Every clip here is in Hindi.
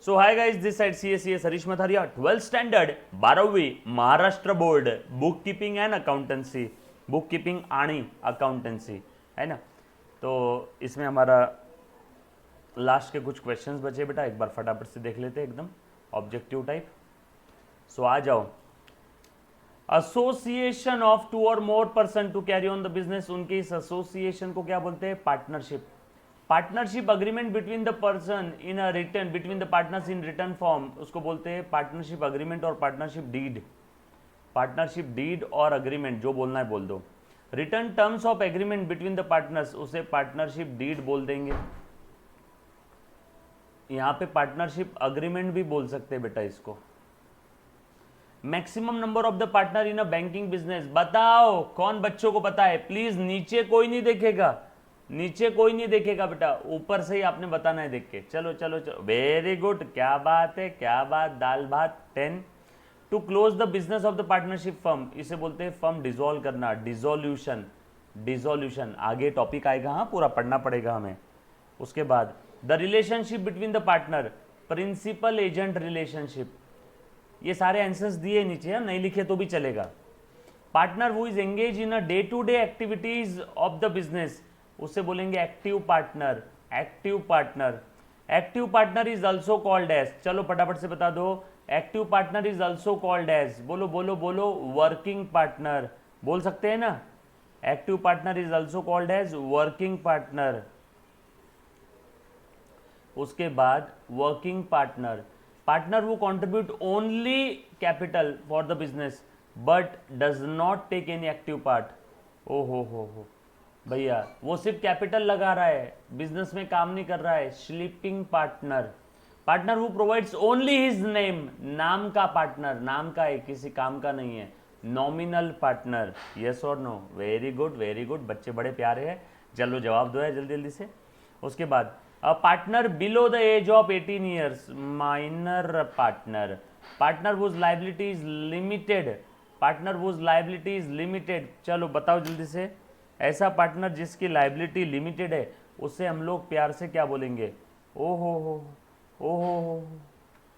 So hi guys, this side CS Harish Matharia, 12th standard 12वीं Maharashtra board, book keeping and accountancy, book keeping आणि अकाउंटेंसी है ना। तो इसमें हमारा लास्ट के कुछ क्वेश्चंस बचे बेटा, एक बार फटाफट से देख लेते हैं, एकदम ऑब्जेक्टिव टाइप। सो आ जाओ। एसोसिएशन ऑफ टू और more person to carry on the business, उनके इस एसोसिएशन को क्या बोलते हैं? Partnership. Partnership agreement between the person in a return, between the partners in return form, उसको बोलते हैं पार्टनरशिप अग्रीमेंट और पार्टनरशिप डीड। पार्टनरशिप डीड और अग्रीमेंट, जो बोलना है बोल दो। Return terms of agreement between the partners, उसे पार्टनरशिप डीड बोल देंगे। यहां पे पार्टनरशिप अग्रीमेंट भी बोल सकते हैं बेटा इसको। Maximum number of the partner in a banking business, बताओ कौन बच्चों को पता है? प्लीज नीचे कोई नहीं देखेगा, नीचे कोई नहीं देखेगा बेटा, ऊपर से ही आपने बताना है देख के। चलो चलो चलो, वेरी गुड, क्या बात है, क्या बात, दाल भात। 10 to close the business of the partnership firm, इसे बोलते हैं फर्म डिसॉल्व करना, डिसोल्यूशन। डिसोल्यूशन आगे टॉपिक आएगा, हाँ पूरा पढ़ना पड़ेगा हमें। उसके बाद the relationship between the partner, principal agent relationship. ये सारे आंसर्स दिए नीचे, नहीं लिखे तो भी चलेगा। Partner who is engage in a day to day activities of the business, उसे बोलेंगे active partner. Active partner, active partner is also called as, चलो फटाफट से बता दो, active partner is also called as, बोलो बोलो बोलो, वर्किंग पार्टनर। बोल सकते हैं ना, active partner is also called as working partner. उसके बाद वर्किंग पार्टनर, पार्टनर वो contribute only capital for the business but does not take any active part. ओ हो भैया, वो सिर्फ कैपिटल लगा रहा है, बिजनेस में काम नहीं कर रहा है। Sleeping partner, partner who provides only his name, नाम का पार्टनर, नाम का है, किसी काम का नहीं है। नॉमिनल पार्टनर, यस और no? Very good very good, बच्चे बड़े प्यारे हैं। चलो जवाब दो है जल्दी जल्दी से। उसके बाद partner below the age of 18 years, minor partner. Partner whose liability is limited, partner whose liability is limited. चलो बताओ जल्दी से, ऐसा पार्टनर जिसकी लाइबिलिटी लिमिटेड है उसे हम लोग प्यार से क्या बोलेंगे? ओहो,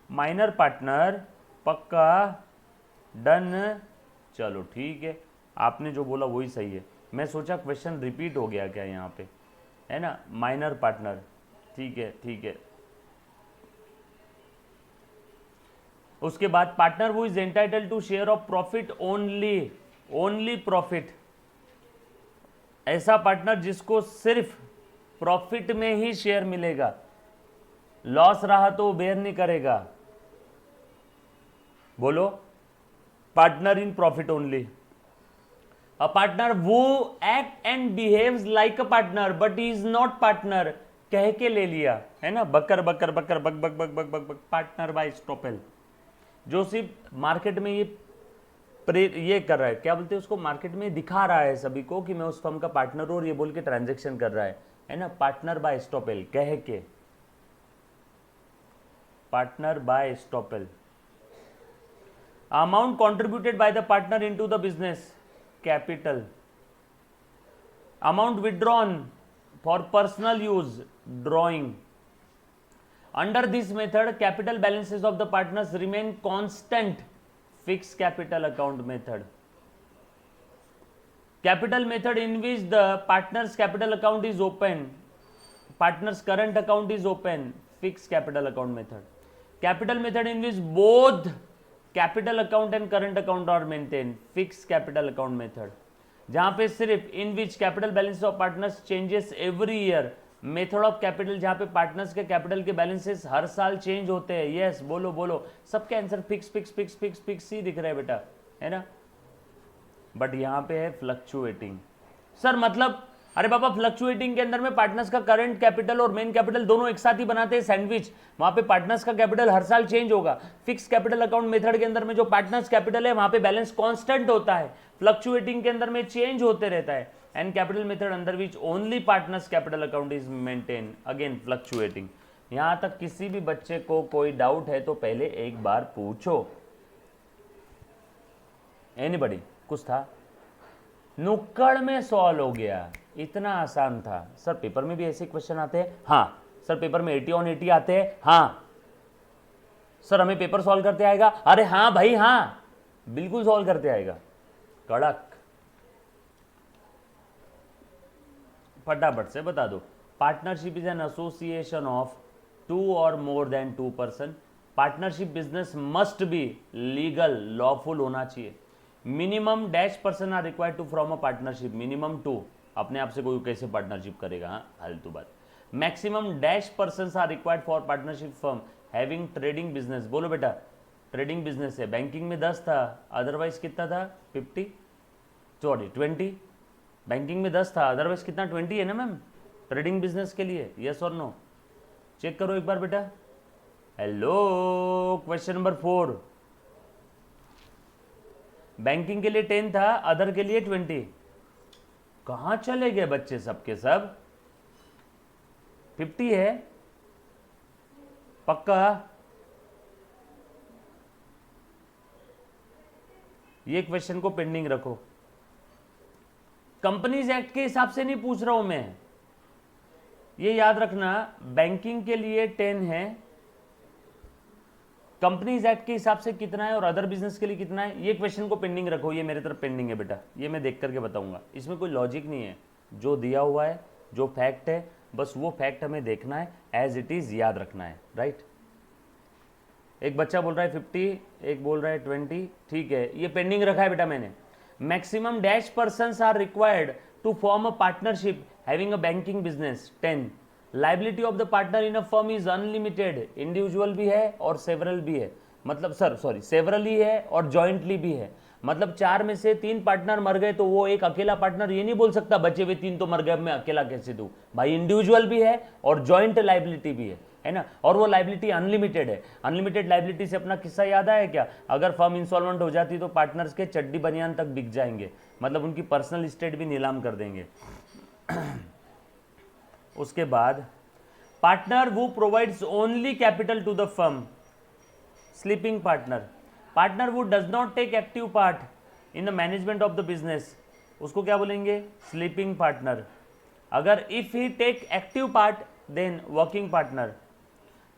माइनर पार्टनर, पक्का, डन। चलो ठीक है, आपने जो बोला वही सही है। मैं सोचा क्वेश्चन रिपीट हो गया क्या यहाँ पे, है ना। माइनर पार्टनर, ठीक है ठीक है। उसके बाद पार्टनर वो is entitled to share of profit only, only profit. ऐसा पार्टनर जिसको सिर्फ प्रॉफिट में ही शेयर मिलेगा, लॉस रहा तो बेयर नहीं करेगा। बोलो, partner in profit only. A partner वो act and behaves like a partner but is not partner, कह के ले लिया, है ना, बकर बकर बकर बक बक बक बक बक बक, पार्टनर बाय स्टॉपेल। जो सिर्फ मार्केट में ये कर रहा है, क्या बोलते हैं उसको, मार्केट में दिखा रहा है सभी को कि मैं उस फर्म का पार्टनर हूं और ये बोल के ट्रांजैक्शन कर रहा है ना। पार्टनर बाय स्टॉपेल, कह के, partner by estoppel. Amount contributed by the partner into the business, capital. Amount withdrawn for personal use, drawing. Under this method capital balances of the partners remain constant, fix capital account method. Capital method in which the partners capital account is open, partners current account is open, fix capital account method. Capital method in which both capital account and current account are maintain, fix capital account method. जहां पे सिर्फ in which capital balance of partners changes every year, method of capital जहां पे पार्टनर्स के कैपिटल के बैलेंसेस हर साल चेंज होते हैं। यस बोलो बोलो, सबके answer fix fix fix fix fix ही दिख रहा है बेटा, है ना। बट यहां पे है फ्लक्चुएटिंग। सर मतलब, अरे बाबा फ्लक्चुएटिंग के अंदर में पार्टनर्स का करंट कैपिटल और मेन कैपिटल दोनों एक साथ ही बनाते हैं सैंडविच, वहां पे पार्टनर्स का कैपिटल हर साल चेंज होगा। फिक्स कैपिटल अकाउंट मेथड के अंदर में जो पार्टनर्स कैपिटल है वहां पे बैलेंस कांस्टेंट होता है, फ्लक्चुएटिंग के अंदर में चेंज होते रहता है। And capital method under which only partners capital account is maintain, again fluctuating. यहां तक किसी भी बच्चे को कोई डाउट है तो पहले एक बार पूछो। एनीबॉडी? कुछ था? नुक्कड़ में सॉल्व हो गया, इतना आसान था। सर पेपर में भी ऐसे क्वेश्चन आते हैं? हाँ। सर पेपर में 80 on 80 आते हैं? हाँ। सर हमें पेपर सॉल्व करते आएगा? अरे हाँ भाई हाँ, बिल्कुल सॉल्व करते आएगा, कड़क, फटाफट से बता दो। Partnership is an association of 2 और more than 2 person. Partnership business must be legal, lawful होना चाहिए। Minimum dash person are required to from a partnership, minimum 2। अपने आप से कोई कैसे पार्टनरशिप करेगा? हाँ, फालतू बात। Maximum dash person are required for partnership firm having trading business. बोलो बेटा, ट्रेडिंग बिजनेस है। बैंकिंग में 10 था, अदरवाइज कितना था? 50, सॉरी 20। बैंकिंग में 10 था, अदरवाइज कितना? 20 है ना मैम, ट्रेडिंग बिजनेस के लिए। यस और नो? चेक करो एक बार बेटा। Hello, question number 4। बैंकिंग के लिए 10 था, अदर के लिए 20। कहां चले गए बच्चे सबके सब? 50 है पक्का? ये क्वेश्चन को पेंडिंग रखो। कंपनीज एक्ट के हिसाब से नहीं पूछ रहा हूं मैं, ये याद रखना। बैंकिंग के लिए 10 है, कंपनीज एक्ट के हिसाब से कितना है, और अदर बिजनेस के लिए कितना है, ये क्वेश्चन को पेंडिंग रखो। ये मेरे तरफ पेंडिंग है बेटा, ये मैं देख करके बताऊंगा। इसमें कोई लॉजिक नहीं है, जो दिया हुआ है, जो फैक्ट है, बस वो फैक्ट हमें देखना है, एज इट इज याद रखना है, राइट। एक बच्चा बोल रहा है 50, एक बोल रहा है 20, ठीक है, ये पेंडिंग रखा है बेटा मैंने। Maximum dash persons are required to form a partnership having a banking business 10। Liability of the partner in a firm is unlimited, individual भी है और सेवरल भी है, मतलब सेवरल ही है और जॉइंटली भी है। मतलब 4 में से 3 पार्टनर मर गए तो वो एक अकेला पार्टनर ये नहीं बोल सकता बचे हुए 3 तो मर गए, अब मैं अकेला कैसे दूं भाई। इंडिविजुअल भी है और जॉइंट लाइबिलिटी भी है ना, और वो लाइबिलिटी अनलिमिटेड है। अनलिमिटेड लाइबिलिटी से अपना किस्सा याद आया क्या? अगर फर्म इंसॉल्वेंट हो जाती तो पार्टनर्स के चड्डी बनियान तक बिक जाएंगे, मतलब उनकी पर्सनल स्टेट भी नीलाम कर देंगे। उसके बाद पार्टनर वो provides only capital to the firm, sleeping partner. Partner वो does not take active part in the management of the business, उसको क्या बोलेंगे? Sleeping partner. अगर if he take active part then working partner,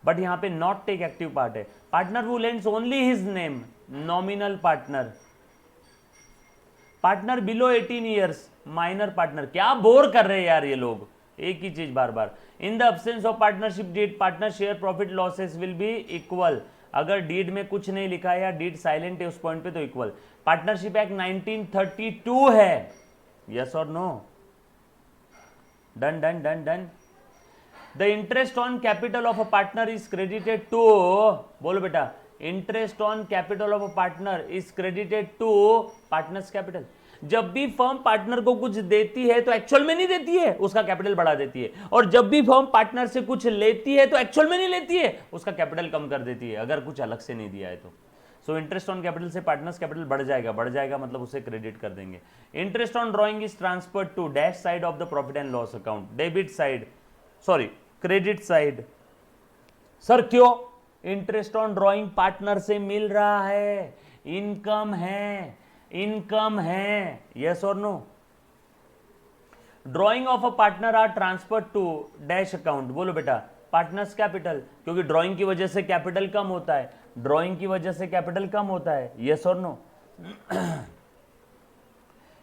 but यहां पे नॉट टेक एक्टिव पार्ट है। पार्टनर वो lends only his name, nominal partner. Partner below 18 years, minor partner. क्या बोर कर रहे हैं यार ये लोग, एक ही चीज बार बार। In the absence of partnership deed, partner share profit losses will be equal. अगर डीड में कुछ नहीं लिखा है या डीड साइलेंट है उस पॉइंट पे तो इक्वल। पार्टनरशिप एक्ट 1932 है, यस और no? Done done done done. The interest on capital of a partner is credited to, बोलो बेटा, interest on capital of a partner is credited to partners capital. जब भी फर्म पार्टनर को कुछ देती है तो एक्चुअल में नहीं देती है, उसका कैपिटल बढ़ा देती है, और जब भी फर्म पार्टनर से कुछ लेती है तो एक्चुअल में नहीं लेती है, उसका कैपिटल कम कर देती है, अगर कुछ अलग से नहीं दिया है तो। सो इंटरेस्ट ऑन कैपिटल से पार्टनर्स कैपिटल बढ़ जाएगा मतलब उसे क्रेडिट कर देंगे। Interest on drawing is transferred to dash side of the profit and loss account, debit side, sorry credit side. Sir क्यों? इंटरेस्ट ऑन ड्रॉइंग पार्टनर से मिल रहा है, इनकम है, इनकम है, यस और no? Drawing of a partner are transfer to dash account, बोलो बेटा, पार्टनर्स कैपिटल, क्योंकि ड्रॉइंग की वजह से कैपिटल कम होता है, ड्रॉइंग की वजह से कैपिटल कम होता है, यस और no?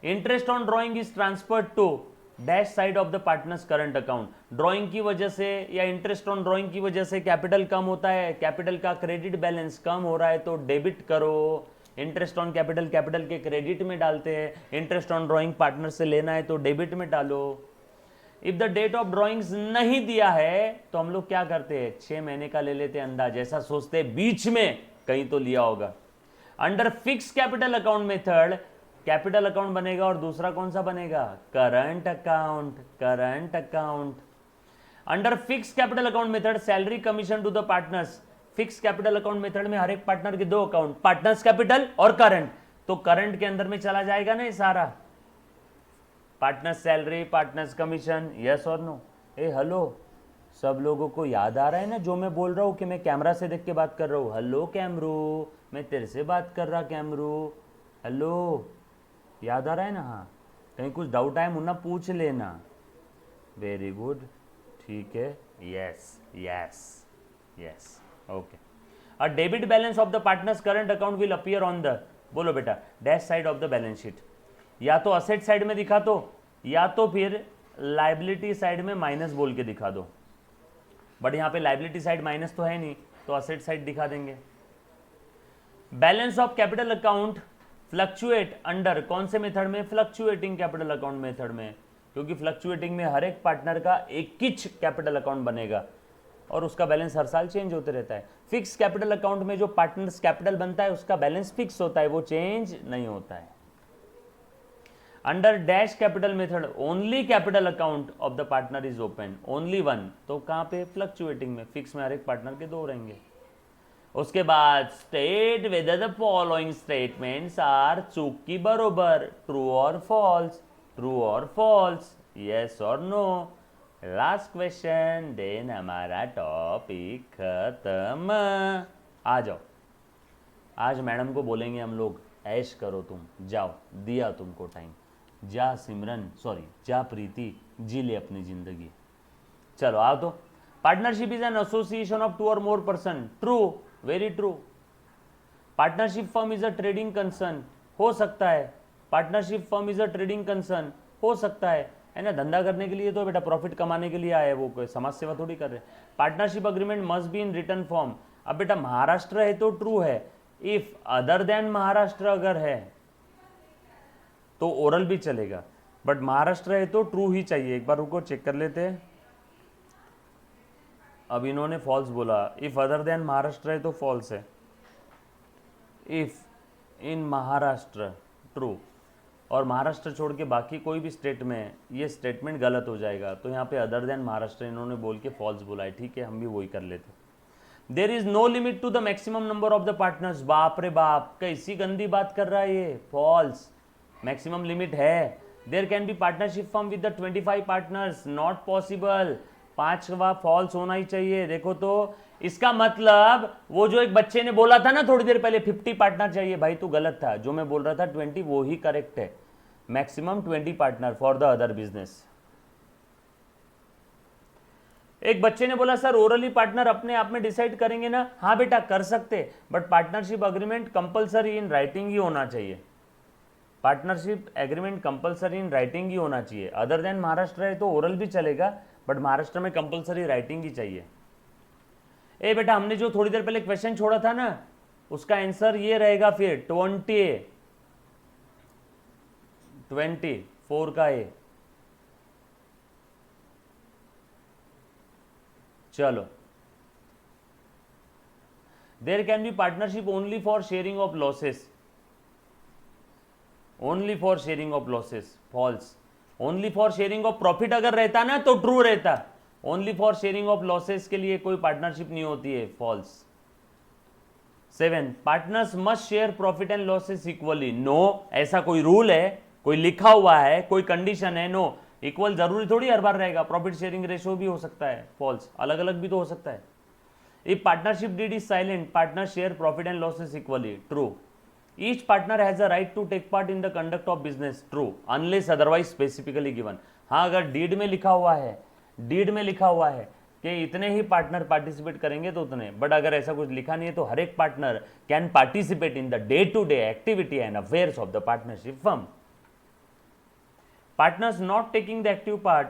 Interest on drawing is transferred to dash side of the partners current account. Drawing की वजह से या इंटरेस्ट ऑन ड्रॉइंग की वजह से कैपिटल कम होता है, कैपिटल का क्रेडिट बैलेंस कम हो रहा है तो डेबिट करो। इंटरेस्ट ऑन कैपिटल, कैपिटल के क्रेडिट में डालते हैं, इंटरेस्ट ऑन ड्रॉइंग पार्टनर से लेना है तो डेबिट में डालो। If the date of drawings नहीं दिया है तो हम लोग क्या करते हैं? 6 महीने का ले लेते हैं अंदाज, ऐसा सोचते हैं बीच में कहीं तो लिया होगा। Under fix capital account method capital account बनेगा और दूसरा कौन सा बनेगा? Current account, current account. Under fix capital account method salary commission to the partners. Fix capital account method में हर एक पार्टनर के 2 अकाउंट, पार्टनर्स कैपिटल और करंट, तो करंट के अंदर में चला जाएगा ना ये सारा, partners salary, partners commission, yes और नो? ए हेलो, सब लोगों को याद आ रहा है ना जो मैं बोल रहा हूं कि मैं कैमरा से देख के बात कर रहा हूं? हेलो कैमरू, मैं तेरे से बात कर रहा कैमरू, हेलो, याद आ रहा है ना? हाँ, कहीं कुछ डाउट आए मुन्ना पूछ लेना। वेरी गुड, ठीक है, yes yes yes, okay. A debit balance of the partners current account will appear on the, बोलो बेटा, dash side of the balance sheet. या तो असेट साइड में दिखा दो या तो फिर लाइबिलिटी साइड में माइनस बोल के दिखा दो, बट यहाँ पे लाइबिलिटी साइड माइनस तो है नहीं, तो असेट साइड दिखा देंगे। Balance of capital account fluctuate under कौन से मेथड में? फ्लक्चुएटिंग कैपिटल अकाउंट मेथड में, क्योंकि फ्लक्चुएटिंग में हर एक पार्टनर का एक किच कैपिटल अकाउंट बनेगा और उसका बैलेंस हर साल चेंज होते रहता है। फिक्स कैपिटल अकाउंट में जो पार्टनर्स कैपिटल बनता है उसका बैलेंस फिक्स होता है, वो चेंज नहीं होता है। Under dash capital method only capital account of the partner is open, only one, तो कहां पे? फ्लक्चुएटिंग में। फिक्स में हर एक पार्टनर के दो रहेंगे। उसके बाद state whether the following statements are चूक की बरोबर, ट्रू और फॉल्स, ट्रू और फॉल्स, यस और नो। लास्ट क्वेश्चन, देन हमारा टॉपिक खत्म। आ जाओ, आज मैडम को बोलेंगे हम लोग ऐश करो तुम, जाओ, दिया तुमको टाइम, जा सिमरन, सॉरी जा प्रीति, जी ले अपनी जिंदगी। चलो आओ तो। Partnership is an association of two और more person, true, very true. Partnership firm is a trading concern, हो सकता है। Partnership firm is a trading concern, हो सकता है ना, धंधा करने के लिए तो बेटा, प्रॉफिट कमाने के लिए आए, वो कोई समाज सेवा थोड़ी कर रहे। Partnership agreement must be in return form, अब बेटा महाराष्ट्र है तो ट्रू है, इफ अदर देन महाराष्ट्र अगर है तो ओरल भी चलेगा, बट महाराष्ट्र है तो ट्रू ही चाहिए। एक बार रुको चेक कर लेते हैं। अब इन्होंने फॉल्स बोला, इफ अदर देन महाराष्ट्र है तो फॉल्स है, इफ इन महाराष्ट्र ट्रू, और महाराष्ट्र छोड़ के बाकी कोई भी स्टेट में ये स्टेटमेंट गलत हो जाएगा, तो यहाँ पे अदर देन महाराष्ट्र इन्होंने बोल के फॉल्स बोला है। ठीक है, हम भी वही कर लेते। There is no limit to the maximum number of the partners, बाप रे बाप, कैसी गंदी बात कर रहा है ये, फॉल्स। मैक्सिमम लिमिट है। There can be partnership firm with the 25 partners, not possible, पांचवा फॉल्स होना ही चाहिए। देखो तो इसका मतलब वो जो एक बच्चे ने बोला था ना थोड़ी देर पहले 50 पार्टनर चाहिए, भाई तू गलत था, जो मैं बोल रहा था 20 वो ही करेक्ट है। Maximum 20 partner for the other business. एक बच्चे ने बोला सर ओरली पार्टनर अपने आप में डिसाइड करेंगे ना, हाँ बेटा कर सकते, but partnership agreement compulsory in writing ही होना चाहिए। Partnership agreement compulsory in writing ही होना चाहिए। अदर देन महाराष्ट्र है तो ओरल भी चलेगा, बट महाराष्ट्र में कंपलसरी राइटिंग ही चाहिए। ए बेटा हमने जो थोड़ी देर पहले क्वेश्चन छोड़ा था ना, उसका आंसर ये रहेगा फिर 24 का ए। चलो, there can be partnership only for sharing of losses, only for sharing of losses, false. Only for sharing of profit अगर रहता ना तो ट्रू रहता, only for sharing of losses के लिए कोई पार्टनरशिप नहीं होती है, false. 7 partners must share profit and losses equally, no, ऐसा कोई रूल है, कोई लिखा हुआ है, कोई कंडीशन है? नो, इक्वल जरूरी थोड़ी हर बार रहेगा, प्रॉफिट शेयरिंग रेशियो भी हो सकता है, फॉल्स, अलग अलग भी तो हो सकता है। If partnership deed is silent, partner share profit and losses equally, true. Each partner has a right to take part in the conduct of business, true, unless otherwise specifically given. हाँ, अगर डीड में लिखा हुआ है, डीड में लिखा हुआ है कि इतने ही पार्टनर पार्टिसिपेट करेंगे तो उतने, बट अगर ऐसा कुछ लिखा नहीं है तो हर एक partner can participate in the day to day activity and affairs of the partnership firm. Partners not taking the active part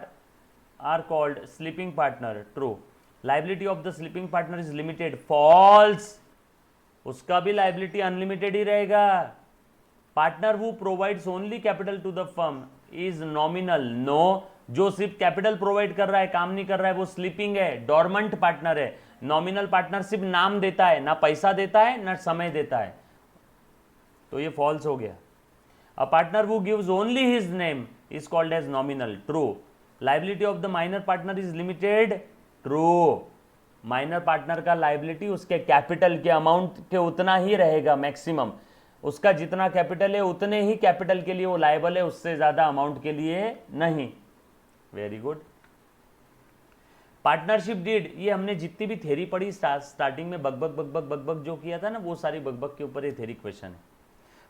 are called sleeping partner, true. Liability of the sleeping partner is limited, false, उसका भी लाइबिलिटी अनलिमिटेड ही रहेगा। पार्टनर वो provides only capital to the firm is nominal, no, जो सिर्फ कैपिटल प्रोवाइड कर रहा है, काम नहीं कर रहा है, वो स्लीपिंग है, डॉर्मेंट पार्टनर है। नॉमिनल पार्टनर सिर्फ नाम देता है, ना पैसा देता है ना समय देता है, तो ये फॉल्स हो गया। A partner who gives only his name is called as nominal, true. Liability of the minor partner is limited, true. Minor partner का लाइबिलिटी उसके कैपिटल के अमाउंट के उतना ही रहेगा, मैक्सिमम उसका जितना कैपिटल है उतने ही कैपिटल के लिए वो लायबल है, उससे ज्यादा अमाउंट के लिए नहीं। Very good. पार्टनरशिप डीड, ये हमने जितनी भी थ्योरी पढ़ी स्टार्टिंग में बकबक जो किया था ना, वो सारी बकबक के ऊपर ये थ्योरी क्वेश्चन है।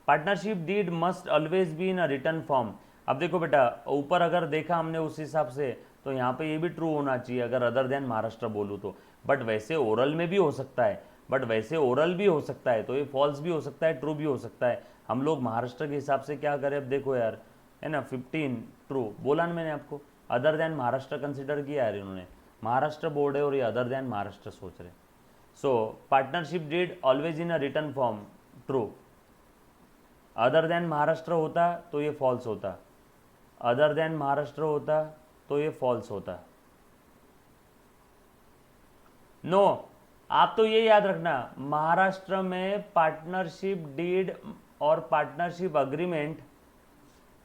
Partnership deed must always be in a written form. अब देखो बेटा, ऊपर अगर देखा हमने उस हिसाब से तो यहाँ पे ये भी ट्रू होना चाहिए अगर अदर देन महाराष्ट्र बोलूँ तो, बट वैसे ओरल में भी हो सकता है, बट वैसे ओरल भी हो सकता है, तो ये फॉल्स भी हो सकता है, ट्रू भी हो सकता है। हम लोग महाराष्ट्र के हिसाब से क्या करें, अब देखो यार, है ना, 15 ट्रू बोला ना मैंने आपको। अदर देन महाराष्ट्र कंसिडर किया यार इन्होंने, महाराष्ट्र बोर्ड है और ये अदर देन महाराष्ट्र सोच रहे। So partnership deed always in a written form, true. Other than Maharashtra होता तो ये फॉल्स होता, अदर देन महाराष्ट्र होता तो ये फॉल्स होता। नो आप तो ये याद रखना, महाराष्ट्र में पार्टनरशिप डीड और पार्टनरशिप अग्रीमेंट,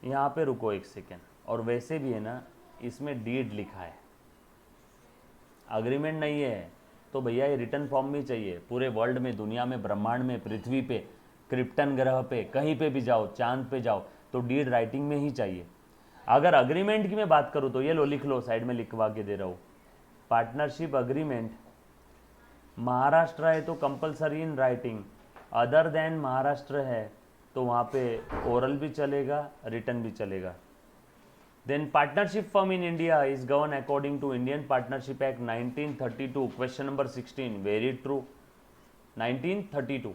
यहां पे रुको एक सेकेंड, और वैसे भी है ना इसमें डीड लिखा है, अग्रीमेंट नहीं है, तो भैया ये रिटर्न फॉर्म में चाहिए। पूरे वर्ल्ड में, दुनिया में, ब्रह्मांड में, पृथ्वी पे, क्रिप्टन ग्रह पे, कहीं पे भी जाओ, चांद पे जाओ, तो डीड राइटिंग में ही चाहिए। अगर अग्रीमेंट की मैं बात करूँ तो ये लो, लिख लो, साइड में लिखवा के दे रहा हूँ, पार्टनरशिप अग्रीमेंट महाराष्ट्र है तो compulsory in writing, other than Maharashtra है तो वहाँ पे ओरल भी चलेगा, रिटर्न भी चलेगा। Then partnership firm in India is govern according to Indian partnership act 1932, question number 16, very true, 1932।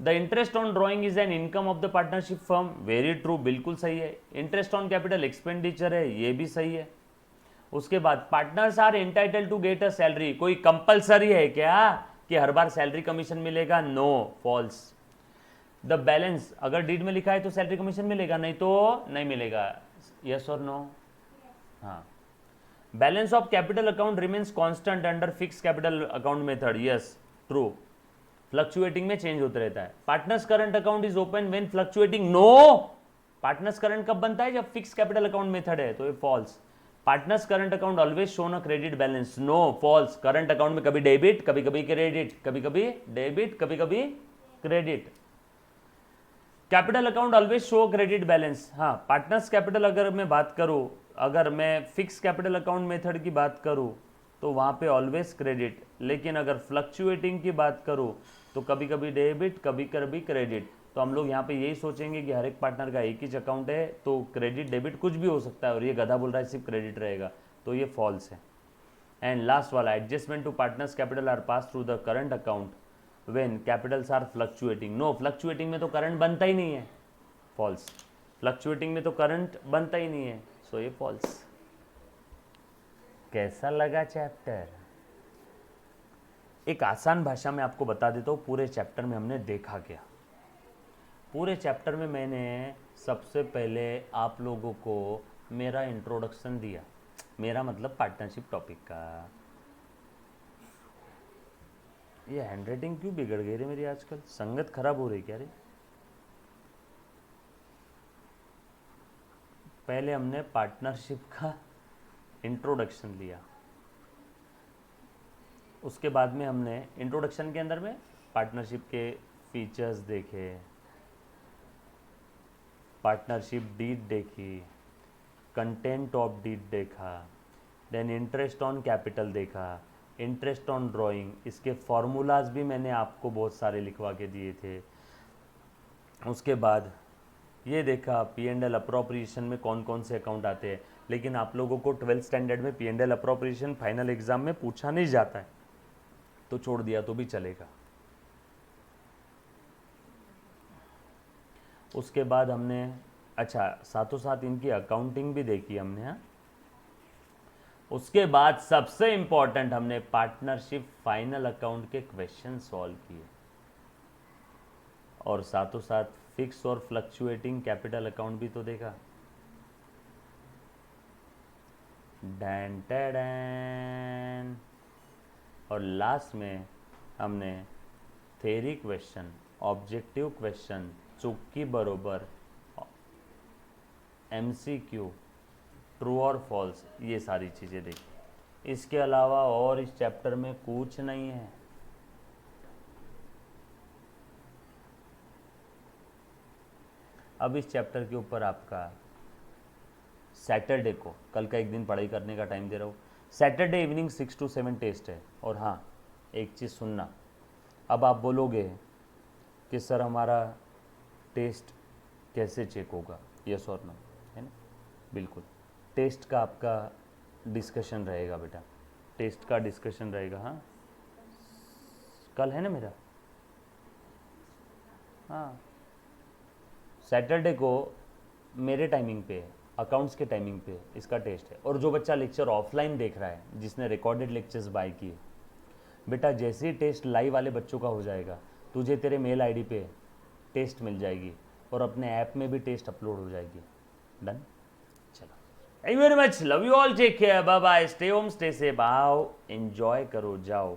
The interest on drawing is an income of the partnership firm, very true, बिल्कुल सही है। इंटरेस्ट ऑन कैपिटल एक्सपेंडिचर है, ये भी सही है। उसके बाद partners are entitle to get a salary, कोई कंपलसरी है क्या कि हर बार सैलरी कमीशन मिलेगा? No, false. द बैलेंस, अगर डीड में लिखा है तो सैलरी कमीशन मिलेगा, नहीं तो नहीं मिलेगा, यस और नो? हाँ। Balance of capital account remains constant under fix capital account method, yes true, fluctuating में चेंज होता रहता है। Partners current account is open when fluctuating, no, partners current कब बनता है? जब फिक्स कैपिटल अकाउंट मेथड है, तो ये false. Partners current account always shown a credit balance, no, false. Current account में कभी डेबिट, कभी कभी क्रेडिट, कभी कभी डेबिट, कभी कभी credit. Capital account always show credit balance, हाँ। पार्टनर्स कैपिटल अगर मैं बात करूं, अगर मैं फिक्स कैपिटल अकाउंट मेथड की बात करूं तो वहां पे ऑलवेज क्रेडिट, लेकिन अगर फ्लक्चुएटिंग की बात करूं तो कभी कभी डेबिट, कभी कभी क्रेडिट। तो हम लोग यहाँ पे यही सोचेंगे कि हर एक पार्टनर का एक ही अकाउंट है, तो क्रेडिट डेबिट कुछ भी हो सकता है, और ये गधा बोल रहा है सिर्फ क्रेडिट रहेगा, तो ये फॉल्स है। एंड लास्ट वाला, adjustment to partners capital are pass through the current account when capitals are fluctuating, no, fluctuating में तो करंट बनता ही नहीं है, फॉल्स। फ्लक्चुएटिंग में तो करंट बनता ही नहीं है, सो ये फॉल्स। कैसा लगा चैप्टर? एक आसान भाषा में आपको बता देता हूँ, पूरे चैप्टर में हमने देखा क्या। पूरे चैप्टर में मैंने सबसे पहले आप लोगों को मेरा इंट्रोडक्शन दिया, मेरा मतलब पार्टनरशिप टॉपिक का। ये हैंडराइटिंग क्यों बिगड़ गई रे मेरी आजकल, संगत खराब हो रही क्या रे? पहले हमने पार्टनरशिप का इंट्रोडक्शन लिया, उसके बाद में हमने इंट्रोडक्शन के अंदर में पार्टनरशिप के फीचर्स देखे, पार्टनरशिप डीड देखी, कंटेंट ऑफ डीड देखा, देन इंटरेस्ट ऑन कैपिटल देखा, इंटरेस्ट ऑन ड्राइंग, इसके फॉर्मूलाज भी मैंने आपको बहुत सारे लिखवा के दिए थे। उसके बाद ये देखा पी एंड एल अप्रोप्रिएशन में कौन कौन से अकाउंट आते हैं, लेकिन आप लोगों को 12th स्टैंडर्ड में P and L appropriation final exam में पूछा नहीं जाता है, तो छोड़ दिया तो भी चलेगा। उसके बाद हमने, अच्छा, साथों साथ इनकी अकाउंटिंग भी देखी हमने, हाँ। उसके बाद सबसे इंपॉर्टेंट हमने पार्टनरशिप फाइनल अकाउंट के क्वेश्चन सॉल्व किए, और साथों साथ फिक्स और फ्लक्चुएटिंग कैपिटल अकाउंट भी तो देखा। डैन टैडैन। और लास्ट में हमने थ्योरी क्वेश्चन, ऑब्जेक्टिव क्वेश्चन, चुक्की बरोबर, एमसीक्यू, ट्रू और फॉल्स, ये सारी चीज़ें देखी। इसके अलावा और इस चैप्टर में कुछ नहीं है। अब इस चैप्टर के ऊपर आपका सैटरडे को, कल का एक दिन पढ़ाई करने का टाइम दे रहा हूँ। सैटरडे इवनिंग 6 to 7 टेस्ट है। और हाँ, एक चीज़ सुनना, अब आप बोलोगे कि सर हमारा टेस्ट कैसे चेक होगा, यस और नो, है ना? बिल्कुल, टेस्ट का आपका डिस्कशन रहेगा बेटा, टेस्ट का डिस्कशन रहेगा, हाँ। कल है ना मेरा, हाँ सैटरडे को मेरे टाइमिंग पे अकाउंट्स के टाइमिंग पे इसका टेस्ट है। और जो बच्चा लेक्चर ऑफलाइन देख रहा है, जिसने रिकॉर्डेड लेक्चर्स बाय किए, बेटा जैसे ही टेस्ट लाइव वाले बच्चों का हो जाएगा, तुझे तेरे मेल आईडी पे टेस्ट मिल जाएगी और अपने ऐप में भी टेस्ट अपलोड हो जाएगी। डन, चलो, thank you very much, love you all, take care, bye bye, stay home, stay safe, आओ एंजॉय करो, जाओ।